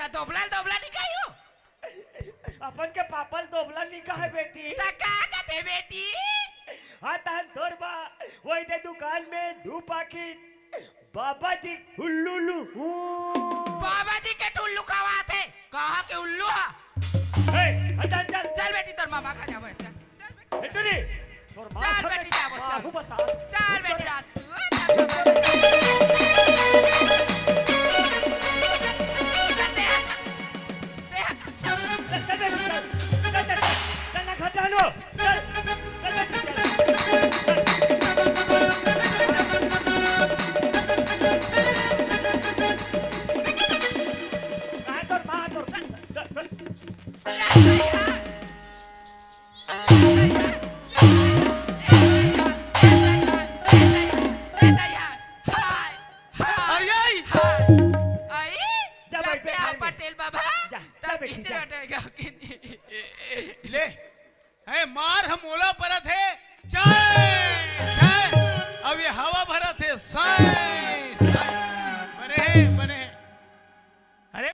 का दोबला दोबला निकायो अपन के पापल दोबला निका है बेटी का कहते बेटी हाँ तान तोर बा वही दे दुकान में धूप आखी बाबा जी हुल्लुलु बाबा जी के टुल्लू कहाँ थे कहाँ के उल्लू चल चल चल बेटी तोर मामा का जाबो चल बेटी तोर मां चल बेटी जाबो चल बता चल बेटी रात पटेल बाबा ले है मार हम ओला परत है चाय चाय अब ये हवा भरत है साय